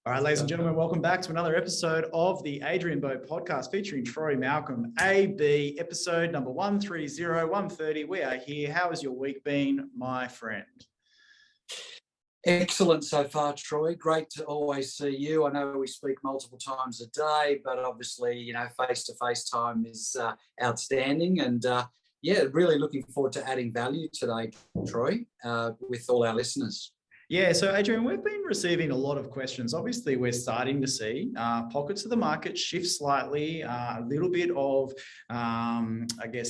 All right, ladies and gentlemen, welcome back to another episode of the Adrian Bo podcast featuring Troy Malcolm, AB, episode number 130, 130. We are here. How has your week been, my friend? Excellent so far, Troy. Great to always see you. I know we speak multiple times a day, but obviously, face-to-face time is outstanding. And really looking forward to adding value today, Troy, with all our listeners. Yeah, so Adrian, we've been receiving a lot of questions. Obviously, we're starting to see pockets of the market shift slightly, a little bit of,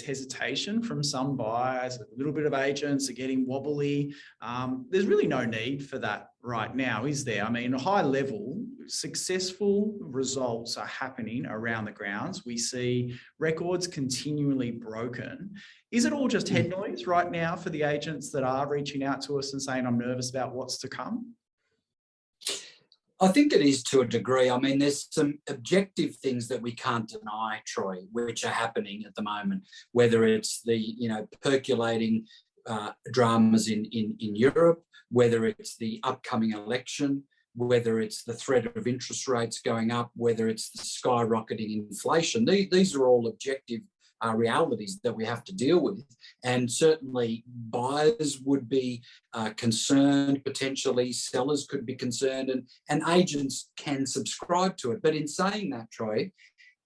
hesitation from some buyers, a little bit of agents are getting wobbly. There's really no need for that right now, is there? I mean, high level, successful results are happening around the grounds. We see records continually broken. Is it all just head noise right now for the agents that are reaching out to us and saying, I'm nervous about what's to come? I think it is to a degree. I mean, there's some objective things that we can't deny, Troy, which are happening at the moment, whether it's the, percolating dramas in Europe, whether it's the upcoming election, whether it's the threat of interest rates going up, whether it's the skyrocketing inflation. These are all objective realities that we have to deal with. And certainly buyers would be concerned, potentially sellers could be concerned, and agents can subscribe to it. But in saying that, Troy,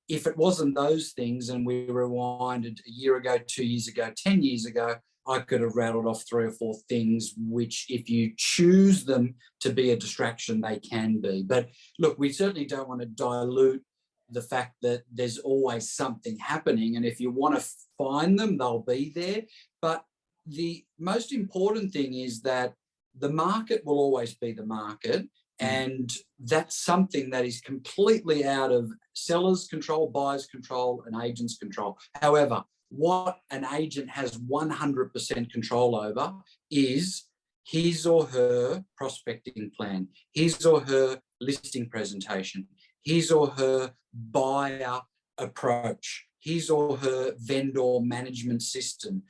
if it wasn't those things and we rewinded a year ago, 2 years ago, 10 years ago, I could have rattled off 3 or 4 things, which if you choose them to be a distraction, they can be. But look, we certainly don't want to dilute the fact that there's always something happening. And if you want to find them, they'll be there. But the most important thing is that the market will always be the market. And that's something that is completely out of sellers' control, buyers' control, and agents' control. However, what an agent has 100% control over is his or her prospecting plan, his or her listing presentation, his or her buyer approach, his or her vendor management system,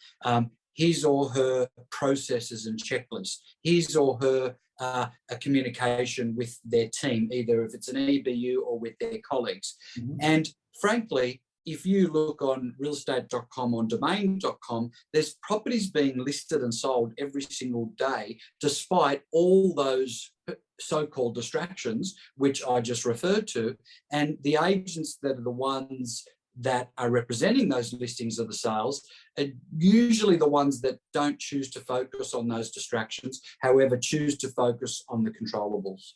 his or her processes and checklists, his or her a communication with their team, either if it's an EBU or with their colleagues. And frankly, if you look on realestate.com, on domain.com, there's properties being listed and sold every single day, despite all those so-called distractions, which I just referred to. And the agents that are the ones that are representing those listings of the sales are usually the ones that don't choose to focus on those distractions, however, choose to focus on the controllables.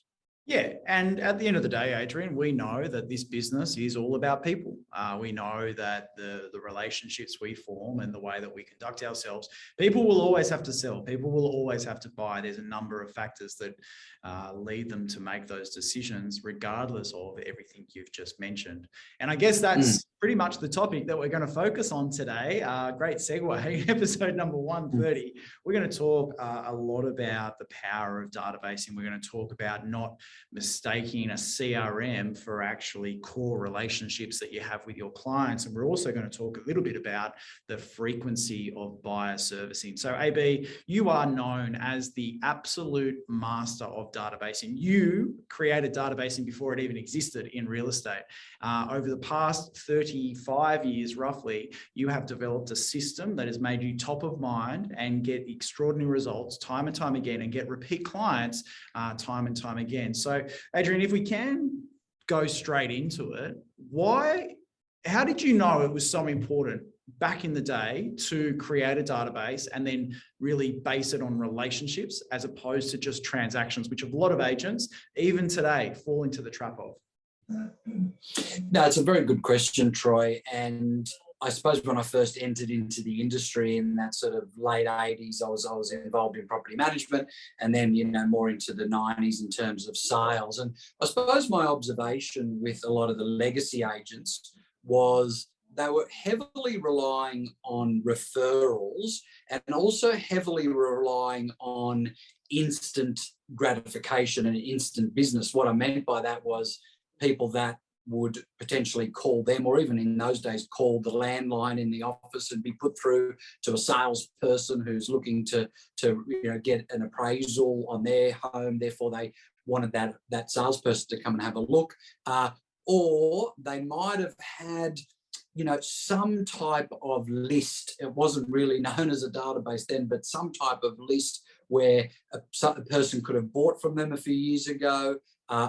Yeah, and at the end of the day, Adrian, we know that this business is all about people. We know that the relationships we form and the way that we conduct ourselves, people will always have to sell. People will always have to buy. There's a number of factors that lead them to make those decisions, regardless of everything you've just mentioned. And I guess that's pretty much the topic that we're going to focus on today. Great segue, episode number 130. We're going to talk a lot about the power of databasing. We're going to talk about not mistaking a CRM for actually core relationships that you have with your clients. And we're also going to talk a little bit about the frequency of buyer servicing. So AB, you are known as the absolute master of databasing. You created databasing before it even existed in real estate. Over the past 35 years, roughly, you have developed a system that has made you top of mind and get extraordinary results time and time again and get repeat clients time and time again. So Adrian, if we can go straight into it, how did you know it was so important back in the day to create a database and then really base it on relationships as opposed to just transactions, which a lot of agents, even today, fall into the trap of? No, it's a very good question, Troy. And I suppose when I first entered into the industry in that sort of late 80s, I was involved in property management, and then, more into the 90s in terms of sales. And I suppose my observation with a lot of the legacy agents was they were heavily relying on referrals and also heavily relying on instant gratification and instant business. What I meant by that was people that would potentially call them, or even in those days call the landline in the office and be put through to a salesperson who's looking to get an appraisal on their home. Therefore, they wanted that salesperson to come and have a look, or they might have had, some type of list. It wasn't really known as a database then, but some type of list where a person could have bought from them a few years ago,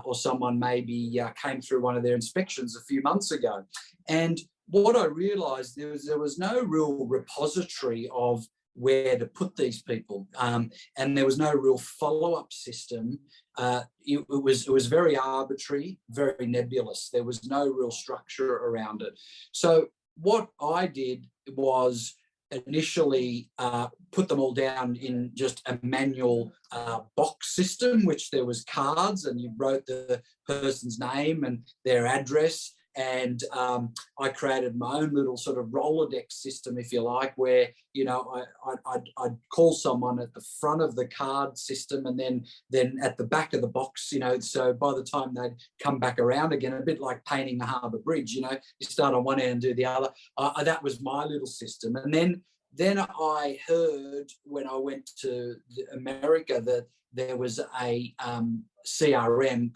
or someone maybe came through one of their inspections a few months ago. And what I realised, there was no real repository of where to put these people, and there was no real follow-up system. It was very arbitrary, very nebulous. There was no real structure around it. So what I did was initially put them all down in just a manual box system, which there was cards, and you wrote the person's name and their address. And I created my own little sort of Rolodex system, if you like, where, I'd call someone at the front of the card system, and then at the back of the box, so by the time they'd come back around again, a bit like painting the Harbour Bridge, you start on one end and do the other. That was my little system. And then I heard when I went to America that there was a CRM,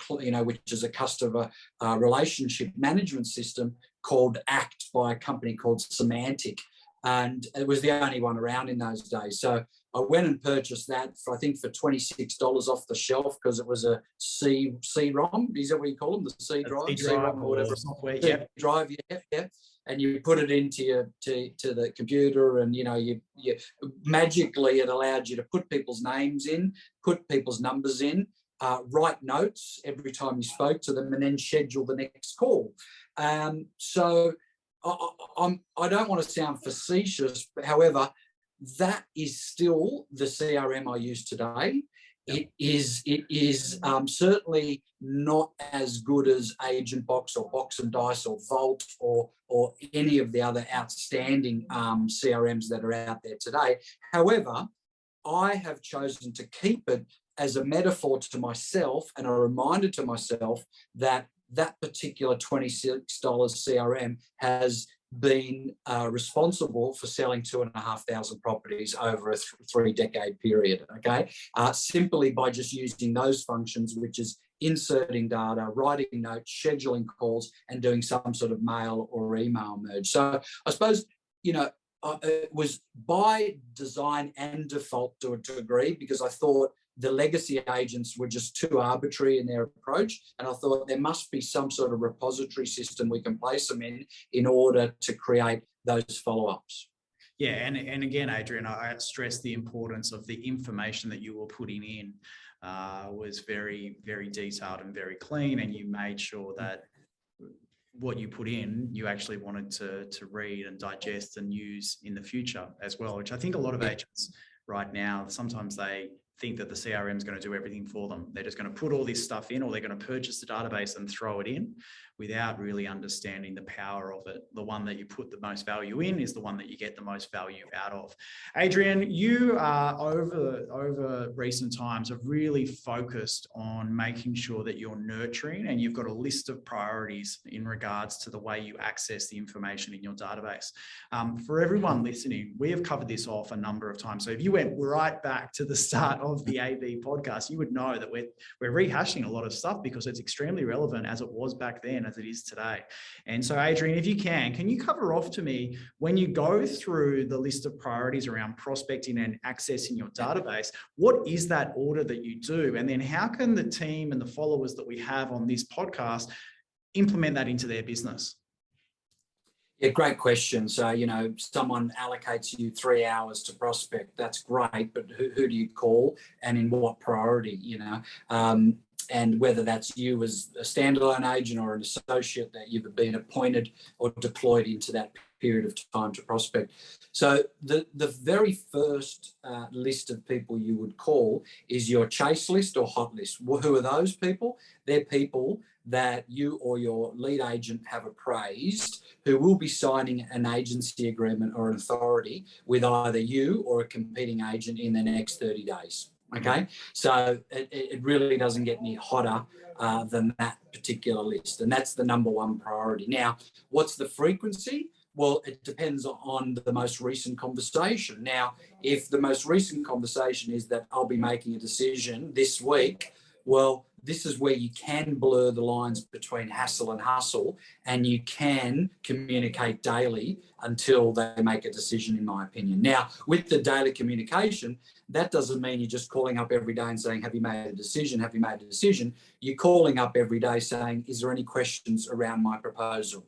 which is a customer relationship management system called ACT by a company called Semantic. And it was the only one around in those days. So I went and purchased that for, I think, for $26 off the shelf, because it was a C-ROM. Is that what you call them? The C-drive? C-ROM or whatever software. Yeah. Drive, yeah. And you put it into to the computer, and you magically it allowed you to put people's names in, put people's numbers in, write notes every time you spoke to them, and then schedule the next call. So I don't want to sound facetious, but however, that is still the CRM I use today. It is certainly not as good as Agent Box or Box and Dice or Vault or any of the other outstanding CRMs that are out there today. However, I have chosen to keep it as a metaphor to myself and a reminder to myself that particular $26 CRM has been responsible for selling 2,500 properties over a 3-decade period, okay? Simply by just using those functions, which is inserting data, writing notes, scheduling calls, and doing some sort of mail or email merge. So I suppose, it was by design and default to a degree, because I thought the legacy agents were just too arbitrary in their approach. And I thought there must be some sort of repository system we can place them in order to create those follow-ups. Yeah, and again, Adrian, I stress the importance of the information that you were putting in was very, very detailed and very clean, and you made sure that what you put in, you actually wanted to read and digest and use in the future as well, which I think a lot of agents right now, sometimes they think that the CRM is going to do everything for them. They're just going to put all this stuff in, or they're going to purchase the database and throw it in without really understanding the power of it. The one that you put the most value in is the one that you get the most value out of. Adrian, you over recent times have really focused on making sure that you're nurturing, and you've got a list of priorities in regards to the way you access the information in your database. For everyone listening, we have covered this off a number of times. So if you went right back to the start of the AV podcast, you would know that we're rehashing a lot of stuff because it's extremely relevant as it was back then as it is today. And so, Adrian, if you can you cover off to me, when you go through the list of priorities around prospecting and accessing your database, what is that order that you do? And then how can the team and the followers that we have on this podcast implement that into their business? Yeah, great question. So, someone allocates you 3 hours to prospect. That's great, but who do you call and in what priority, and whether that's you as a standalone agent or an associate that you've been appointed or deployed into that period of time to prospect. So the very first list of people you would call is your chase list or hot list. Who are those people? They're people that you or your lead agent have appraised, who will be signing an agency agreement or an authority with either you or a competing agent in the next 30 days. Okay, so it really doesn't get any hotter than that particular list, and that's the number one priority. Now, what's the frequency? Well, it depends on the most recent conversation. Now, if the most recent conversation is that I'll be making a decision this week, well, this is where you can blur the lines between hassle and hustle, and you can communicate daily until they make a decision, in my opinion. Now, with the daily communication, that doesn't mean you're just calling up every day and saying, have you made a decision? Have you made a decision? You're calling up every day saying, is there any questions around my proposal?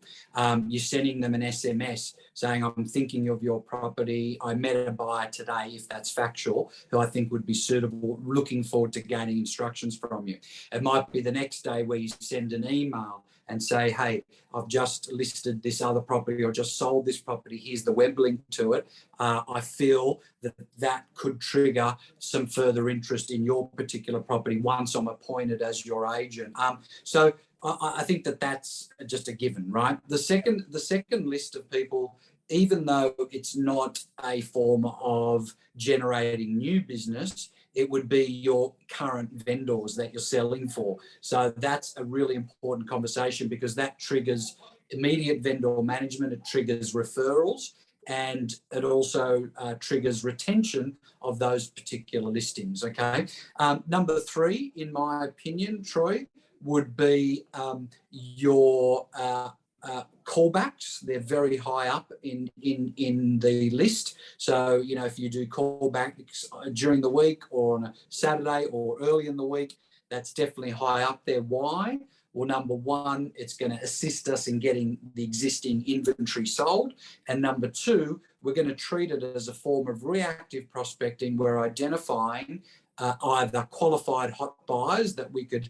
You're sending them an SMS saying, I'm thinking of your property. I met a buyer today, if that's factual, who I think would be suitable, looking forward to gaining instructions from you. It might be the next day where you send an email and say, hey, I've just listed this other property or just sold this property. Here's the web link to it. I feel that that could trigger some further interest in your particular property once I'm appointed as your agent. So I think that that's just a given, right? The second list of people, even though it's not a form of generating new business, it would be your current vendors that you're selling for. So that's a really important conversation, because that triggers immediate vendor management, it triggers referrals, and it also triggers retention of those particular listings, okay? Number 3, in my opinion, Troy, would be your callbacks. They're very high up in the list. So, you know, if you do callbacks during the week or on a Saturday or early in the week, that's definitely high up there. Why? Well, number 1, it's going to assist us in getting the existing inventory sold. And number 2, we're going to treat it as a form of reactive prospecting. We're identifying either qualified hot buyers that we could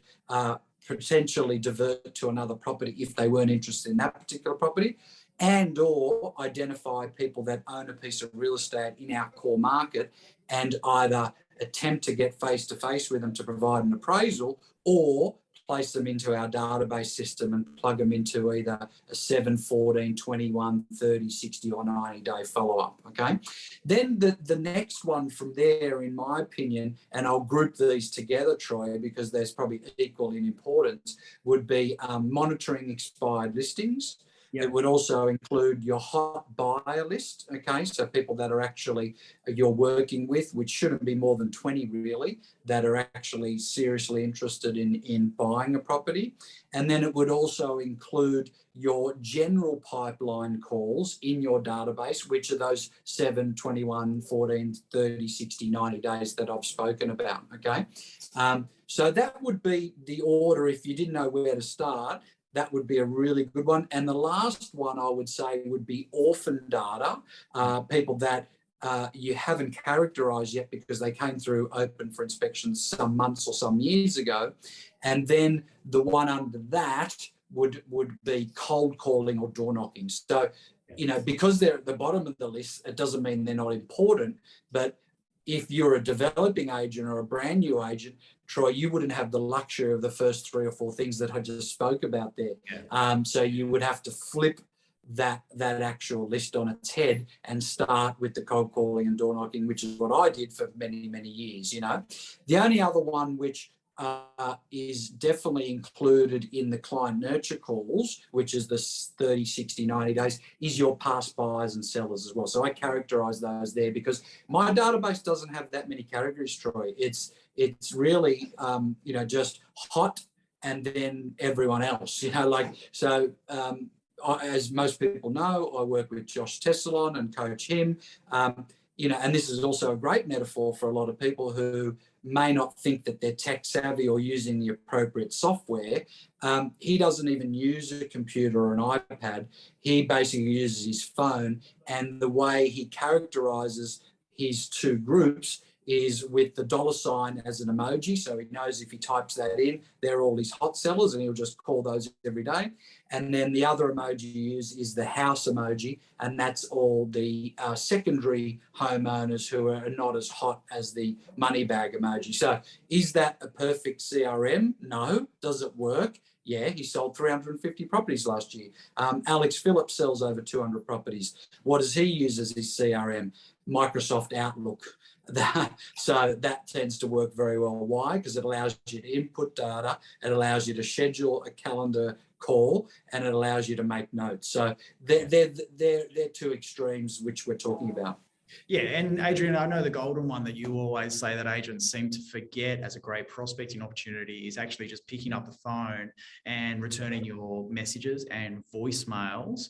potentially divert to another property if they weren't interested in that particular property, and or identify people that own a piece of real estate in our core market and either attempt to get face-to-face with them to provide an appraisal, or place them into our database system and plug them into either a 7, 14, 21, 30, 60 or 90-day follow-up, okay? Then the next one from there, in my opinion, and I'll group these together, Troy, because there's probably equal in importance, would be monitoring expired listings. Yep. It would also include your hot buyer list, okay? So people that are actually you're working with, which shouldn't be more than 20 really, that are actually seriously interested in buying a property. And then it would also include your general pipeline calls in your database, which are those 7, 21, 14, 30, 60, 90 days that I've spoken about, okay? So that would be the order. If you didn't know where to start, that would be a really good one. And the last one I would say would be orphan data, people that you haven't characterised yet because they came through open for inspection some months or some years ago. And then the one under that would be cold calling or door knocking. So, you know, because they're at the bottom of the list, it doesn't mean they're not important. But if you're a developing agent or a brand new agent, Troy, you wouldn't have the luxury of the first 3 or 4 things that I just spoke about there. Yeah. So you would have to flip that actual list on its head and start with the cold calling and door knocking, which is what I did for many, many years, you know. The only other one which is definitely included in the client nurture calls, which is the 30, 60, 90 days, is your past buyers and sellers as well. So I characterise those there because my database doesn't have that many categories, Troy. It's really, you know, just hot and then everyone else, you know, like, so as most people know, I work with Josh Tessalon and coach him, you know, and this is also a great metaphor for a lot of people who may not think that they're tech savvy or using the appropriate software. He doesn't even use a computer or an iPad. He basically uses his phone, and the way he characterizes his 2 groups is with the $ as an emoji. So he knows if he types that in, they're all his hot sellers, and he'll just call those every day. And then the other emoji he uses is the house emoji, and that's all the secondary homeowners who are not as hot as the money bag emoji. So is that a perfect CRM? No. Does it work? Yeah, he sold 350 properties last year. Alex Phillips sells over 200 properties. What does he use as his CRM? Microsoft Outlook. So that tends to work very well. Why? Because it allows you to input data, it allows you to schedule a calendar call, and it allows you to make notes. So they're 2 extremes which we're talking about. Yeah, and Adrian, I know the golden one that you always say that agents seem to forget as a great prospecting opportunity is actually just picking up the phone and returning your messages and voicemails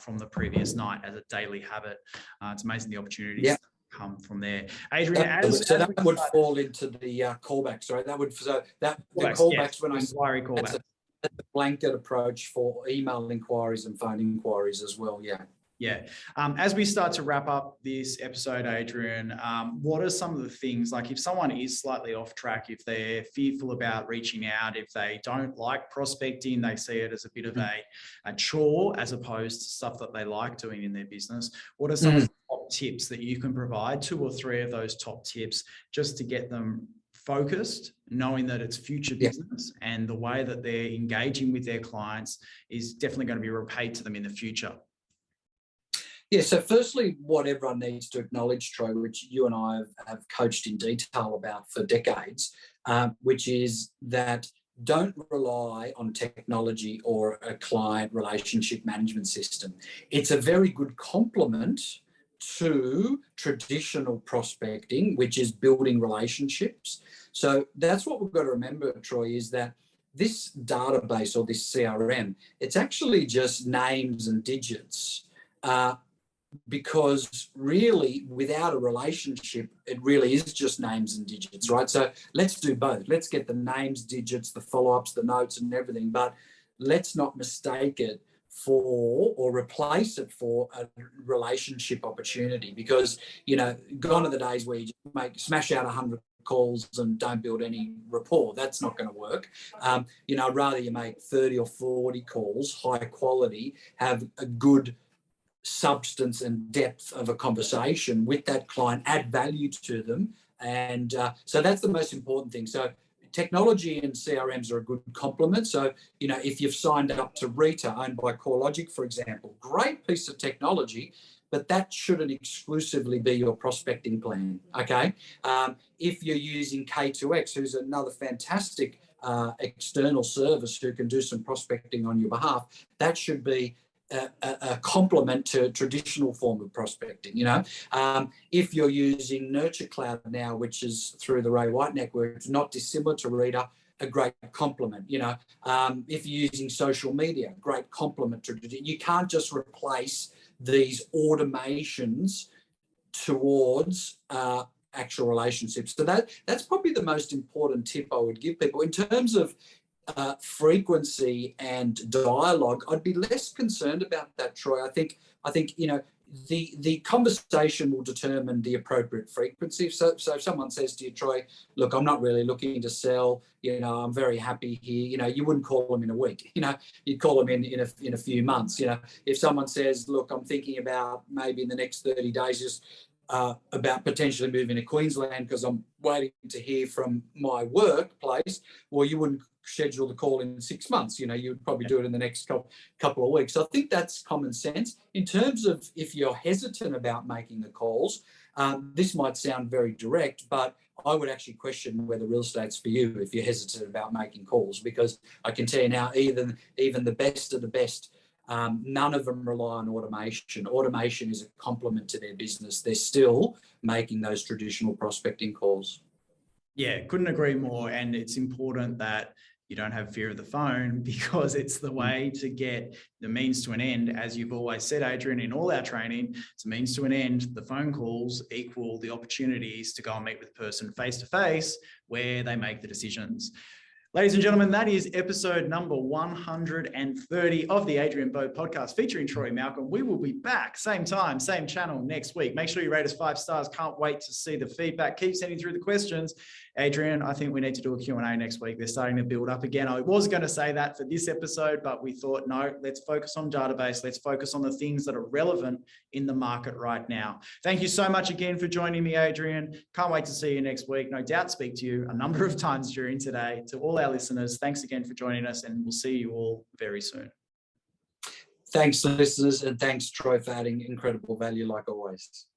from the previous night as a daily habit. It's amazing the opportunities that come from there. Adrian, that would fall into the callbacks, right? The callbacks, yes, when I inquiry callbacks. That's a blanket approach for email inquiries and phone inquiries as well. Yeah. Yeah. As we start to wrap up this episode, Adrian, what are some of the things, like if someone is slightly off track, if they're fearful about reaching out, if they don't like prospecting, they see it as a bit of a chore as opposed to stuff that they like doing in their business, what are some of the top tips that you can provide, 2 or 3 of those top tips, just to get them focused, knowing that it's future business and the way that they're engaging with their clients is definitely going to be repaid to them in the future? Yeah, so firstly, what everyone needs to acknowledge, Troy, which you and I have coached in detail about for decades, which is that don't rely on technology or a client relationship management system. It's a very good complement to traditional prospecting, which is building relationships. So that's what we've got to remember, Troy, is that this database or this CRM, it's actually just names and digits. Because really, without a relationship, it really is just names and digits, right? So let's do both. Let's get the names, digits, the follow-ups, the notes and everything, but let's not mistake it for or replace it for a relationship opportunity, because, you know, gone are the days where you just smash out 100 calls and don't build any rapport. That's not going to work. You know, I'd rather you make 30 or 40 calls, high quality, have a good substance and depth of a conversation with that client, add value to them. And so that's the most important thing. So technology and CRMs are a good complement. So, you know, if you've signed up to Rita, owned by CoreLogic, for example, great piece of technology, but that shouldn't exclusively be your prospecting plan, okay? If you're using K2X, who's another fantastic external service who can do some prospecting on your behalf, that should be a complement to a traditional form of prospecting. You know, if you're using Nurture Cloud now, which is through the Ray White network, it's not dissimilar to Rita, a great complement. You know, if you're using social media, great complement to. You can't just replace these automations towards actual relationships. So that's probably the most important tip I would give people in terms of frequency and dialogue. I'd be less concerned about that, Troy. I think you know, the conversation will determine the appropriate frequency. So if someone says to you, Troy, look, I'm not really looking to sell, you know, I'm very happy here, you know, you wouldn't call them in a week, you know, you'd call them in a few months. You know, if someone says, look, I'm thinking about maybe in the next 30 days just about potentially moving to Queensland because I'm waiting to hear from my workplace, well, you wouldn't schedule the call in 6 months. You know, you would probably do it in the next couple of weeks. So I think that's common sense. In terms of if you're hesitant about making the calls, this might sound very direct, but I would actually question whether real estate's for you if you're hesitant about making calls, because I can tell you now, even the best of the best, none of them rely on automation. Automation is a complement to their business. They're still making those traditional prospecting calls. Yeah, couldn't agree more. And it's important that you don't have fear of the phone, because it's the way to get the means to an end. As you've always said, Adrian, in all our training, it's a means to an end. The phone calls equal the opportunities to go and meet with the person face to face where they make the decisions. Ladies and gentlemen, that is episode number 130 of the Adrian Bo podcast featuring Troy Malcolm. We will be back, same time, same channel next week. Make sure you rate us 5 stars. Can't wait to see the feedback. Keep sending through the questions. Adrian, I think we need to do a Q&A next week. They're starting to build up again. I was going to say that for this episode, but we thought, no, let's focus on database. Let's focus on the things that are relevant in the market right now. Thank you so much again for joining me, Adrian. Can't wait to see you next week. No doubt speak to you a number of times during today. To all our listeners, thanks again for joining us, and we'll see you all very soon. Thanks, listeners, and thanks, Troy, for adding incredible value like always.